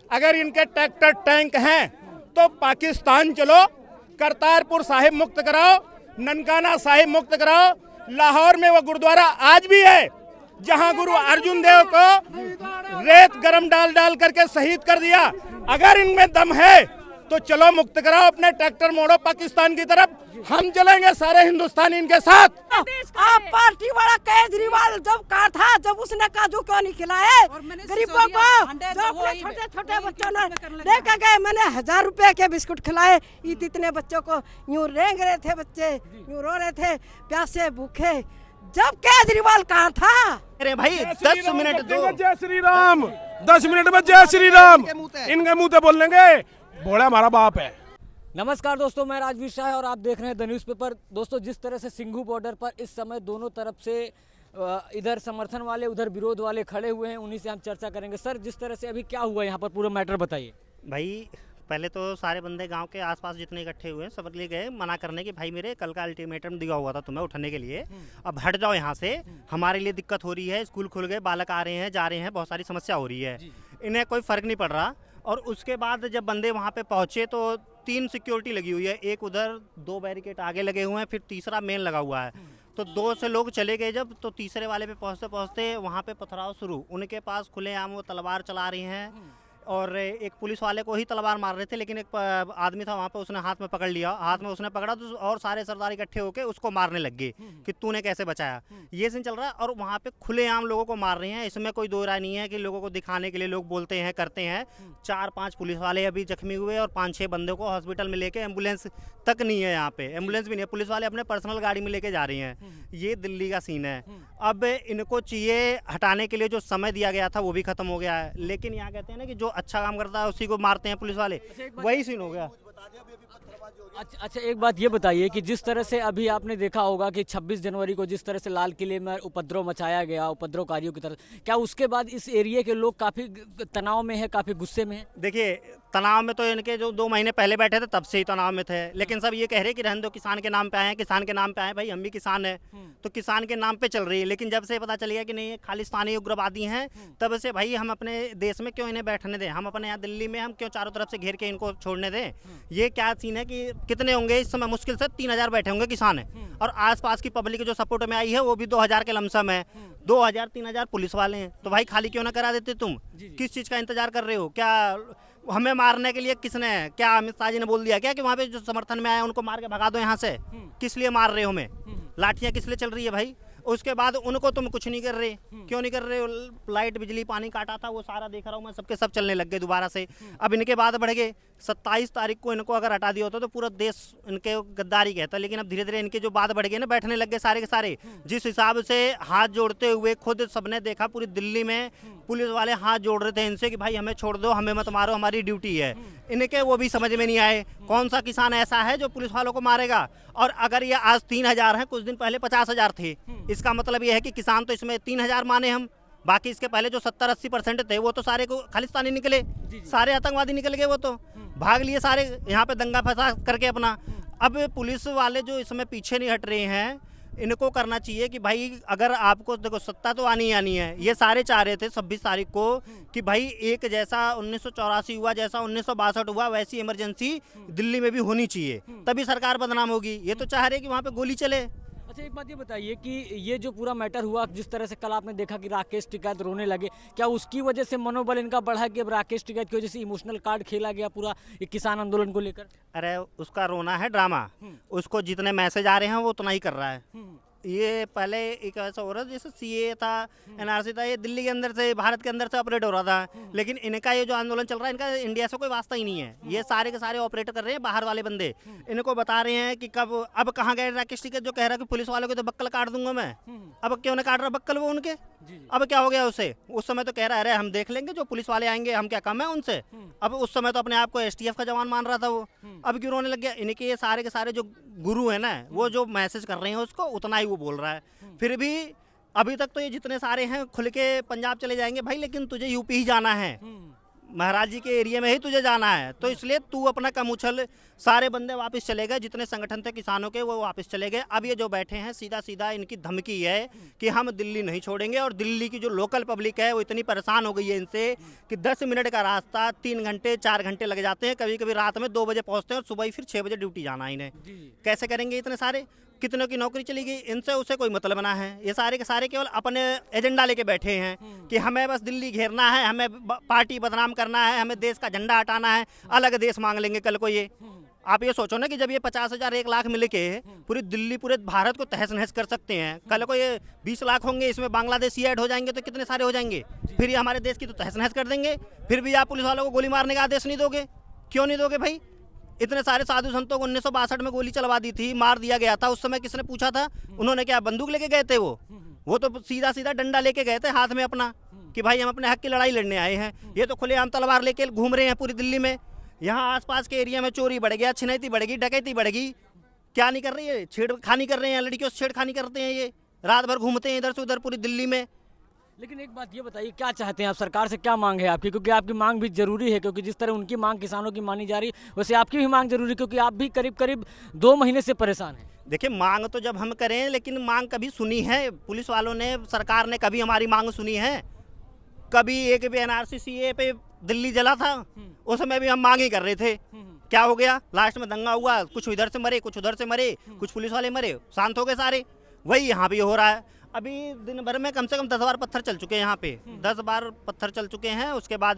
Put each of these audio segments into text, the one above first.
अगर इनके tractor tank हैं तो पाकिस्तान चलो, करतारपुर साहिब मुक्त कराओ, ननकाना साहिब मुक्त कराओ। लाहौर में वो गुरुद्वारा आज भी है जहां गुरु अर्जुन देव को रेत गरम डाल डाल करके शहीद कर दिया। अगर इनमें दम है तो चलो मुक्त कराओ, अपने ट्रैक्टर मोड़ो पाकिस्तान की तरफ, हम चलेंगे सारे हिंदुस्तान इनके साथ। आप पार्टी वाला केजरीवाल जब कहा था, जब उसने काजू क्यों नहीं खिलाए गरीबों को, जो अपने छोटे छोटे बच्चों ने लेकर गए, मैंने 1000 रुपए के बिस्कुट खिलाए, इतने बच्चों को यूं रेंग रहे थे, बच्चे यूं रो रहे थे प्यासे भूखे, जब केजरीवाल कहा था। अरे भाई 10 मिनट दो, जय श्री राम, 10 मिनट में जय श्री राम इनके मुंह से बोल लेंगे, बोला हमारा बाप है। नमस्कार दोस्तों, मैं राजवीर शाह और आप देख रहे हैं द न्यूज़पेपर। दोस्तों, जिस तरह से सिंघू बॉर्डर पर इस समय दोनों तरफ से इधर समर्थन वाले उधर विरोध वाले खड़े हुए हैं, उन्हीं से हम चर्चा करेंगे। सर, जिस तरह से अभी क्या हुआ यहाँ पर, पूरा मैटर बताइए। भाई पहले तो सारे बंदे गांव के आसपास जितने इकट्ठे हुए सब लिए गए मना करने की, भाई मेरे कल का अल्टीमेटम दिया हुआ था तुम्हें उठने के लिए, अब हट जाओ यहाँ से, हमारे लिए दिक्कत हो रही है, स्कूल खुल गए, बालक आ रहे हैं जा रहे हैं, बहुत सारी समस्या हो रही है, इन्हें कोई फ़र्क नहीं पड़ रहा। और उसके बाद जब बंदे वहाँ पे पहुँचे तो 3 सिक्योरिटी लगी हुई है, एक उधर 2 बैरिकेड आगे लगे हुए हैं, फिर तीसरा मेन लगा हुआ है। तो 2 से लोग चले गए जब, तो तीसरे वाले पे पहुँचते पहुँचते वहाँ पे पथराव शुरू, उनके पास खुलेआम वो तलवार चला रही हैं और एक पुलिस वाले को ही तलवार मार रहे थे, लेकिन एक आदमी था वहाँ पे, उसने हाथ में पकड़ लिया, हाथ में उसने पकड़ा तो और सारे सरदार इकट्ठे होकर उसको मारने लग गए कि तूने कैसे बचाया। ये सीन चल रहा है और वहाँ पे खुलेआम लोगों को मार रहे हैं, इसमें कोई दो राय नहीं है कि लोगों को दिखाने के लिए लोग बोलते हैं करते हैं। 4-5 पुलिस वाले अभी जख्मी हुए और 5-6 बंदों को हॉस्पिटल में लेके, एम्बुलेंस तक नहीं है यहाँ पे, एम्बुलेंस भी नहीं है, पुलिस वाले अपने पर्सनल गाड़ी में लेके जा रही हैं। ये दिल्ली का सीन है। अब इनको चाहिए हटाने के लिए जो समय दिया गया था वो भी खत्म हो गया है, लेकिन यहाँ कहते हैं ना कि जो अच्छा काम करता है उसी को मारते हैं पुलिस वाले, वही सीन हो गया। अच्छा, एक बात ये बताइए कि जिस तरह से अभी आपने देखा होगा कि 26 जनवरी को जिस तरह से लाल किले में उपद्रव मचाया गया उपद्रवकारियों की तरफ, क्या उसके बाद इस एरिया के लोग काफ़ी तनाव में है, काफ़ी गुस्से में है? देखिए, तनाव में तो इनके जो 2 महीने पहले बैठे थे तब से ही तनाव में थे, लेकिन सब ये कह रहे कि रहने दो, किसान के नाम पे आए हैं, किसान के नाम पे आए हैं। भाई हम भी किसान हैं तो किसान के नाम पे चल रही है, लेकिन जब से पता चल गया कि नहीं ये खालिस्तानी उग्रवादी हैं, तब से भाई हम अपने देश में क्यों इन्हें बैठने दें, हम अपने यहाँ दिल्ली में हम क्यों चारों तरफ से घेर के इनको छोड़ने दें। ये क्या सीन है कि कितने होंगे इस समय, मुश्किल से 3000 बैठे होंगे किसान है, और आसपास की पब्लिक जो सपोर्ट में आई है वो भी 2000 के लमसम है, 2000-3000 पुलिस वाले हैं। तो भाई खाली क्यों ना करा देते तुम, किस चीज़ का इंतजार कर रहे हो? क्या हमें मारने के लिए किसने, क्या अमित शाह जी ने बोल दिया क्या कि वहाँ पे जो समर्थन में आए उनको मार के भगा दो यहाँ से? किस लिए मार रहे हो हमें? लाठियाँ किस लिए चल रही है भाई? उसके बाद उनको तुम कुछ नहीं कर रहे, क्यों नहीं कर रहे हो? लाइट बिजली पानी काटा था वो सारा देख रहा हूँ मैं, सबके सब चलने लग गए दोबारा से। अब इनके बाद बढ़ गए, 27 तारीख को इनको अगर हटा दिया होता तो पूरा देश इनके गद्दारी कहता, लेकिन अब धीरे धीरे इनके जो बाद बढ़ गए ना, बैठने लग गए सारे के सारे। जिस हिसाब से हाथ जोड़ते हुए खुद सबने देखा पूरी दिल्ली में पुलिस वाले हाथ जोड़ रहे थे इनसे कि भाई हमें छोड़ दो, हमें मत मारो, हमारी ड्यूटी है। इनके वो भी समझ में नहीं आए, कौन सा किसान ऐसा है जो पुलिस वालों को मारेगा। और अगर ये आज 3000 है, कुछ दिन पहले 50,000 थे, इसका मतलब ये है कि किसान तो इसमें 3000 माने हम, बाकी इसके पहले जो 70-80% थे वो तो सारे को खालिस्तानी निकले, सारे आतंकवादी निकल गए, वो तो भाग लिए सारे यहाँ पे दंगा फसाद करके अपना। अब पुलिस वाले जो इसमें पीछे नहीं हट रहे हैं, इनको करना चाहिए कि भाई अगर आपको देखो सत्ता तो आनी है, ये सारे चाह रहे थे 26 तारीख को कि भाई एक जैसा 1984 हुआ, जैसा 1962 हुआ, वैसी इमरजेंसी दिल्ली में भी होनी चाहिए, तभी सरकार बदनाम होगी। ये तो चाह रहे कि वहाँ पे गोली चले। अच्छा, एक बात ये बताइए कि ये जो पूरा मैटर हुआ, जिस तरह से कल आपने देखा कि राकेश टिकैत रोने लगे, क्या उसकी वजह से मनोबल इनका बढ़ा कि अब राकेश टिकैत की वजह से इमोशनल कार्ड खेला गया पूरा किसान आंदोलन को लेकर? अरे उसका रोना है ड्रामा, उसको जितने मैसेज आ रहे हैं वो उतना ही कर रहा है। ये पहले एक ऐसा हो रहा था जैसे सीए था, एनआरसी था, ये दिल्ली के अंदर से भारत के अंदर से ऑपरेट हो रहा था, लेकिन इनका ये जो आंदोलन चल रहा है इनका इंडिया से कोई वास्ता ही नहीं है। ये सारे के सारे ऑपरेट कर रहे हैं बाहर वाले बंदे, इनको बता रहे हैं कि कब अब कहाँ गए राकेश टिकैत जो कह रहा है कि पुलिस वालों को तो बक्कल काट दूंगा मैं, अब क्यों ना काट रहा बक्कल वो उनके? अब क्या हो गया उसे? उस समय तो कह रहा है अरे हम देख लेंगे, जो पुलिस वाले आएंगे हम क्या कम है उनसे। अब उस समय तो अपने आप को एसटीएफ का जवान मान रहा था वो, अब क्यों रोने लग गया? इनके ये सारे के सारे जो गुरु है ना, वो जो मैसेज कर रहे हैं उसको उतना ही वो बोल रहा है। फिर भी अभी तक तो ये जितने सारे हैं खुल के पंजाब चले जाएंगे भाई, लेकिन तुझे यूपी ही जाना है, महाराज जी के एरिया में ही तुझे जाना है, तो इसलिए तू अपना कम उछल। सारे बंदे वापस चले गए, जितने संगठन थे किसानों के वो वापस चले गए। अब ये जो बैठे हैं सीधा सीधा इनकी धमकी है कि हम दिल्ली नहीं छोड़ेंगे। और दिल्ली की जो लोकल पब्लिक है वो इतनी परेशान हो गई है इनसे कि 10 मिनट का रास्ता 3 घंटे 4 घंटे लग जाते हैं। कभी कभी रात में 2 बजे पहुँचते हैं और सुबह ही फिर 6 बजे ड्यूटी जाना है इन्हें। कैसे करेंगे इतने सारे? कितनों की नौकरी चली गई, इनसे उसे कोई मतलब ना है। ये सारे के सारे केवल अपने एजेंडा लेके बैठे हैं कि हमें बस दिल्ली घेरना है, हमें पार्टी बदनाम करना है, हमें देश का झंडा हटाना है, अलग देश मांग लेंगे कल को ये। आप ये सोचो ना कि जब ये 50,000 1 लाख मिल के पूरी दिल्ली पूरे भारत को तहस नहस कर सकते हैं, कल को ये 20 लाख होंगे, इसमें बांग्लादेशी ऐड हो जाएंगे तो कितने सारे हो जाएंगे। फिर ये हमारे देश की तो तहस नहस कर देंगे। फिर भी आप पुलिस वालों को गोली मारने का आदेश नहीं दोगे? क्यों नहीं दोगे भाई? इतने सारे साधु संतों को 1962 में गोली चलवा दी थी, मार दिया गया था। उस समय किसने पूछा था? उन्होंने क्या बंदूक लेके गए थे? वो तो सीधा सीधा डंडा लेके गए थे हाथ में अपना कि भाई हम अपने हक की लड़ाई लड़ने आए हैं। ये तो खुलेआम तलवार लेके घूम रहे हैं पूरी दिल्ली में। यहाँ आसपास के एरिया में चोरी बढ़ गया, छिनैती बढ़ गई, डकैती बढ़ गई। क्या नहीं कर रही है? छेड़खानी कर रहे हैं, लड़कियों से छेड़खानी करते हैं। ये रात भर घूमते हैं इधर से उधर पूरी दिल्ली में। लेकिन एक बात ये बताइए, क्या चाहते हैं आप? सरकार से क्या मांग है आपकी? क्योंकि आपकी मांग भी जरूरी है, क्योंकि जिस तरह उनकी मांग किसानों की मानी जा रही है वैसे आपकी भी मांग जरूरी है, क्योंकि आप भी करीब करीब 2 महीने से परेशान हैं। देखिए, मांग तो जब हम करें, लेकिन मांग कभी सुनी है पुलिस वालों ने, सरकार ने कभी हमारी मांग सुनी है? कभी एक भी NRC CA पे दिल्ली जला था, उस समय भी हम मांग ही कर रहे थे। क्या हो गया? लास्ट में दंगा हुआ, कुछ इधर से मरे, कुछ उधर से मरे, कुछ पुलिस वाले मरे, शांत हो गए सारे। वही यहाँ भी हो रहा है। अभी दिन भर में कम से कम 10 बार पत्थर चल चुके हैं यहाँ पे, 10 बार पत्थर चल चुके हैं। उसके बाद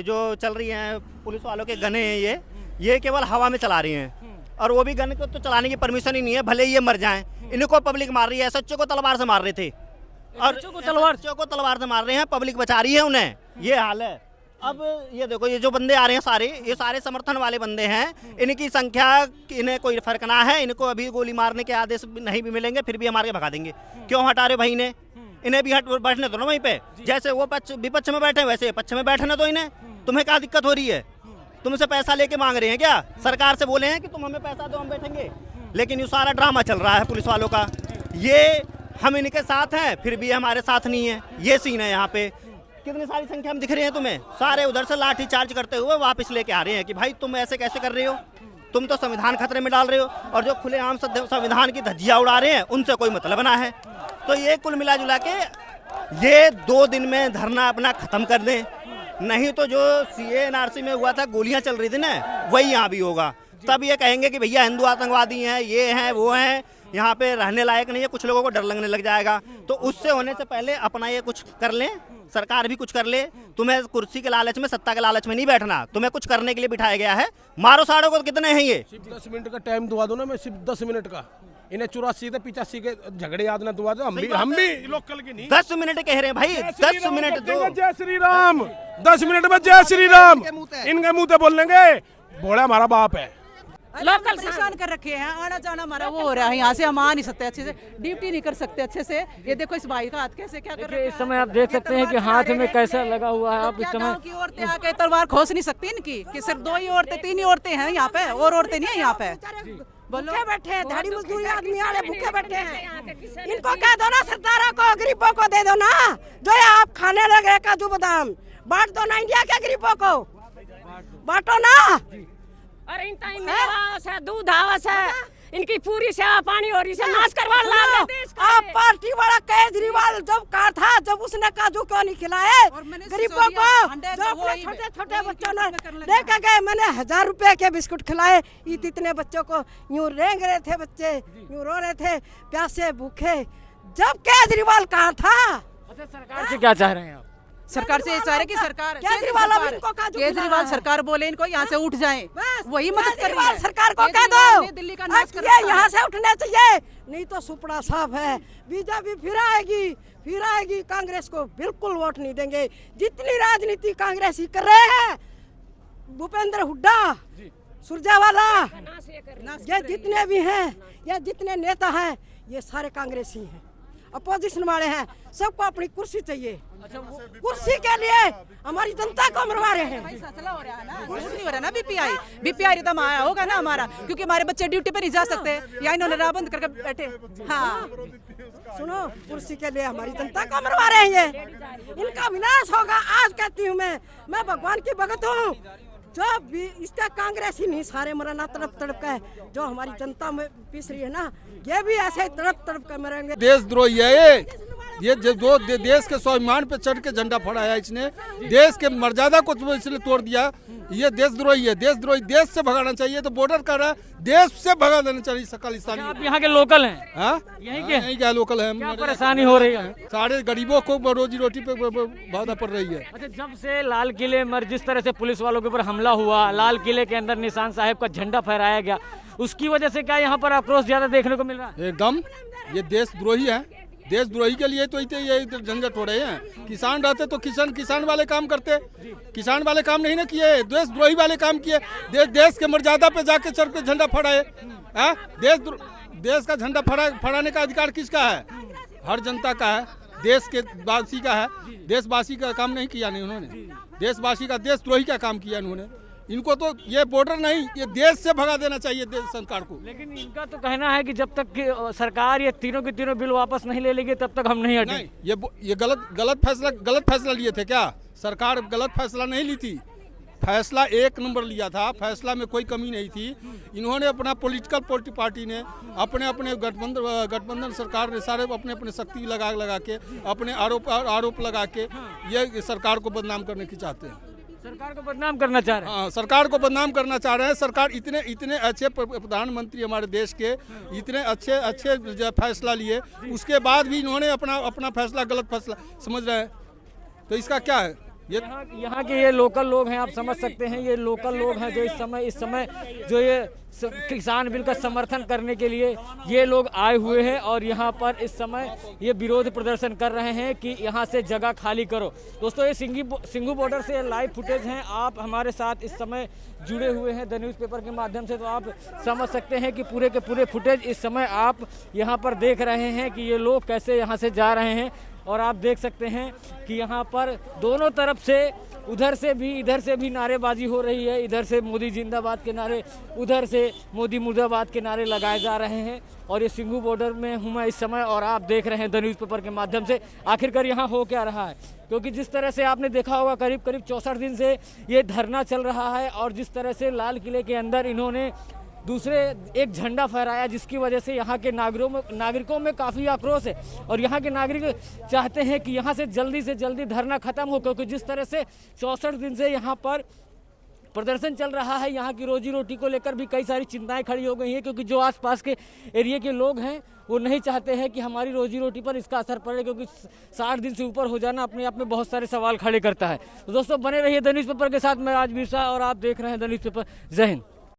जो चल रही हैं पुलिस वालों के गने हैं, ये केवल हवा में चला रही हैं। और वो भी गन को तो चलाने की परमिशन ही नहीं है, भले ही ये मर जाएं। इनको पब्लिक मार रही है। SHO को तलवार से मार रहे थे और SHO को तलवार से मार रहे हैं, पब्लिक बचा रही है उन्हें। ये हाल है। अब ये देखो, ये जो बंदे आ रहे हैं सारे, ये सारे समर्थन वाले बंदे हैं। इनकी संख्या, इन्हें कोई फर्क ना है। इनको अभी गोली मारने के आदेश नहीं भी मिलेंगे, फिर भी हम मार के भगा देंगे। क्यों हटा रहे भाई ने? इन्हें भी बैठने दो ना वहीं पे। जैसे वो विपक्ष में बैठे वैसे पक्ष में बैठने दो इन्हें। तुम्हें क्या दिक्कत हो रही है? तुमसे पैसा लेके मांग रहे हैं क्या? सरकार से बोले हैं कि तुम हमें पैसा दो, हम बैठेंगे। लेकिन ये सारा ड्रामा चल रहा है पुलिस वालों का। ये हम इनके साथ हैं, फिर भी हमारे साथ नहीं है। ये सीन है यहाँ पे। कितनी सारी संख्या में दिख रहे हैं तुम्हें? सारे उधर से लाठी चार्ज करते हुए वापस लेके आ रहे हैं कि भाई तुम ऐसे कैसे कर रहे हो? तुम तो संविधान खतरे में डाल रहे हो। और जो खुलेआम संविधान की धज्जियां उड़ा रहे हैं उनसे कोई मतलब ना है। तो ये कुल मिला जुला के ये 2 दिन में धरना अपना खत्म कर दें, नहीं तो जो CA NRC में हुआ था, गोलियां चल रही थी ना, वही यहाँ भी होगा। तब ये कहेंगे कि भैया हिंदू आतंकवादी हैं, ये हैं वो हैं, यहाँ पे रहने लायक नहीं है। कुछ लोगों को डर लगने लग जाएगा। तो उससे होने से पहले अपना ये कुछ कर लें, सरकार भी कुछ कर ले। तुम्हें कुर्सी के लालच में, सत्ता के लालच में नहीं बैठना, तुम्हें कुछ करने के लिए बिठाया गया है। मारो साड़ों को। कितने हैं ये? सिर्फ 10 मिनट का टाइम दुआ दो ना, मैं सिर्फ 10 मिनट का। इन्हें 84 से 85 के झगड़े याद ना दुआ दो। हम भी लोकल के नहीं। 10 मिनट कह रहे हैं भाई, 10 मिनट दो। जय श्री राम। 10 मिनट में जय श्री राम इनके मुंह पे बोल लेंगे। बोला हमारा बाप है। लोकल परेशान कर रखे हैं। आना जाना हमारा वो हो रहा है। यहाँ से हम आ नहीं सकते अच्छे से, ड्यूटी नहीं कर सकते अच्छे से। ये देखो इस भाई का हाथ कैसे क्या कर रहा है। इस समय आप देख सकते हैं कि हाथ में कैसा लगा हुआ है। आप इस समय की औरतें आके तलवार खोस नहीं सकती इनकी, कि सिर्फ 2 ही औरतें 3 ही औरतें हैं यहाँ पे, और औरतें नहीं है यहाँ पे। भूखे बैठे हैं, दिहाड़ी मजदूरी आदमी वाले भूखे बैठे हैं। इनको कह दो ना, सरदारों को, गरीबों को दे दो ना, जो ये आप खाने लगे काजू बादाम। बांट दो ना इंडिया के गरीबों को, बांटो ना। और इन टाइम में आवास है, दूध आवास है, इनकी पूरी सेवा पानी हो रही है। नाश करवा ला आप पार्टी वाला केजरीवाल जब कहा था, जब उसने काजू क्यों नहीं खिलाए गरीबों को? जो अपने छोटे छोटे बच्चों ने लेके गए, मैंने 1000 रुपए के बिस्कुट खिलाए। इतने बच्चों को यूं रेंग रहे थे, बच्चे यूं रो रहे थे, प्यासे भूखे। जब केजरीवाल कहा था। अच्छा, सरकार से क्या चाह रहे हैं आप? सरकार से ये चाह रहे कि सरकार केजरीवाल सरकार बोले इनको यहाँ से उठ जाएं, वही मदद कर रही है। सरकार को कह दो दिल्ली का ये यहाँ से उठने चाहिए, नहीं तो सुपड़ा साफ है। बीजेपी फिर आएगी, कांग्रेस को बिल्कुल वोट नहीं देंगे। जितनी राजनीति कांग्रेसी कर रहे हैं, भूपेंद्र हुड्डा, सुरजेवाला, ये जितने भी हैं, ये जितने नेता हैं, ये सारे कांग्रेसी हैं। अपोजिशन वाले हैं, सबको अपनी कुर्सी चाहिए। कुर्सी के लिए हमारी जनता को मरवा रहे हैं। फैसला हो रहा है ना, कुछ नहीं हो रहा ना। बीपीआई रिदम आया होगा ना हमारा, क्योंकि हमारे बच्चे ड्यूटी पे नहीं जा सकते या इन्होंने राह बंद करके बैठे। हाँ सुनो, कुर्सी के लिए हमारी जनता को मरवा रहे हैं, इनका विनाश होगा। आज कहती हूँ मैं भगवान की भगत हूँ। जो भी इसका कांग्रेस ही नहीं, सारे मरना तड़प तड़प का है। जो हमारी जनता में पिस रही है ना, ये भी ऐसे तड़प तड़प कर मरेंगे। देशद्रोही है ये जो देश के स्वाभिमान पे चढ़ के झंडा फहराया इसने, देश के मर्यादा को इसने तोड़ दिया। ये देशद्रोही है, देशद्रोही। देश से भगाना चाहिए, तो बॉर्डर कर रहा है, देश से भगा देना चाहिए खालिस्तानी। आप यहाँ के लोकल हैं? हाँ, यहीं क्या लोकल है। क्या परेशानी हो रही है? सारे गरीबों को रोजी रोटी पे बाधा पड़ रही है। अच्छा, जब से लाल किले में जिस तरह से पुलिस वालों के ऊपर हमला हुआ, लाल किले के अंदर निशान साहब का झंडा फहराया गया, उसकी वजह से क्या यहाँ पर आक्रोश ज्यादा देखने को मिल रहा है? एकदम, ये देशद्रोही है। देशद्रोही के लिए तो ये झंझट हो रहे हैं। किसान रहते तो किसान वाले काम करते, किसान वाले काम नहीं ना किए, देशद्रोही वाले काम किए। देश के मर्यादा पे जाके चढ़ के झंडा फहराए। देश का झंडा फहराने का अधिकार किसका है? हर जनता का है, देश के वासी का है। देशवासी का काम नहीं किया नहीं उन्होंने, देशवासी का देशद्रोही का काम किया इन्होंने। इनको तो ये बॉर्डर नहीं, ये देश से भगा देना चाहिए देश सरकार को। लेकिन इनका तो कहना है कि जब तक कि सरकार ये तीनों के तीनों बिल वापस नहीं ले लेगी तब तक हम नहीं हटेंगे। ये गलत फैसला लिए थे क्या? सरकार गलत फैसला नहीं ली थी, फैसला एक नंबर लिया था। फैसला में कोई कमी नहीं थी। इन्होंने अपना पॉलिटिकल पार्टी ने अपने गठबंधन सरकार ने सारे अपने शक्ति लगा के अपने आरोप लगा के ये सरकार को बदनाम करने की चाहते हैं। सरकार को बदनाम करना चाह रहे हैं। हाँ, सरकार को बदनाम करना चाह रहे हैं। सरकार इतने अच्छे प्रधानमंत्री हमारे देश के, इतने अच्छे जो फैसला लिए, उसके बाद भी इन्होंने अपना फैसला गलत फैसला समझ रहे हैं। तो इसका क्या है? यहाँ के ये लोकल लोग हैं, आप समझ सकते हैं। ये लोकल लोग हैं जो इस समय जो ये किसान बिल का समर्थन करने के लिए ये लोग आए हुए हैं और यहाँ पर इस समय ये विरोध प्रदर्शन कर रहे हैं कि यहाँ से जगह खाली करो। दोस्तों, ये सिंघू बॉर्डर से लाइव फुटेज हैं। आप हमारे साथ इस समय जुड़े हुए हैं द न्यूज़पेपर के माध्यम से, तो आप समझ सकते हैं कि पूरे के पूरे फुटेज इस समय आप यहाँ पर देख रहे हैं कि ये लोग कैसे यहाँ से जा रहे हैं। और आप देख सकते हैं कि यहाँ पर दोनों तरफ से, उधर से भी इधर से भी नारेबाजी हो रही है। इधर से मोदी जिंदाबाद के नारे, उधर से मोदी मुर्दाबाद के नारे लगाए जा रहे हैं। और ये सिंघू बॉर्डर में हूँ मैं इस समय और आप देख रहे हैं द न्यूज़पेपर के माध्यम से आखिरकार यहाँ हो क्या रहा है। क्योंकि जिस तरह से आपने देखा होगा करीब 64 दिन से ये धरना चल रहा है और जिस तरह से लाल किले के अंदर इन्होंने दूसरे एक झंडा फहराया, जिसकी वजह से यहाँ के नागरिकों में काफ़ी आक्रोश है। और यहाँ के नागरिक चाहते हैं कि यहाँ से जल्दी धरना खत्म हो, क्योंकि जिस तरह से 64 दिन से यहाँ पर प्रदर्शन चल रहा है, यहाँ की रोजी रोटी को लेकर भी कई सारी चिंताएं खड़ी हो गई हैं। क्योंकि जो आसपास के एरिया के लोग हैं वो नहीं चाहते हैं कि हमारी रोजी रोटी पर इसका असर पड़े, क्योंकि 60 दिन से ऊपर हो जाना अपने आप में बहुत सारे सवाल खड़े करता है। तो दोस्तों, बने रहिए द न्यूज़पेपर के साथ। मैं राजवीर शाह और आप देख रहे हैं द न्यूज़पेपर। जय हिंद।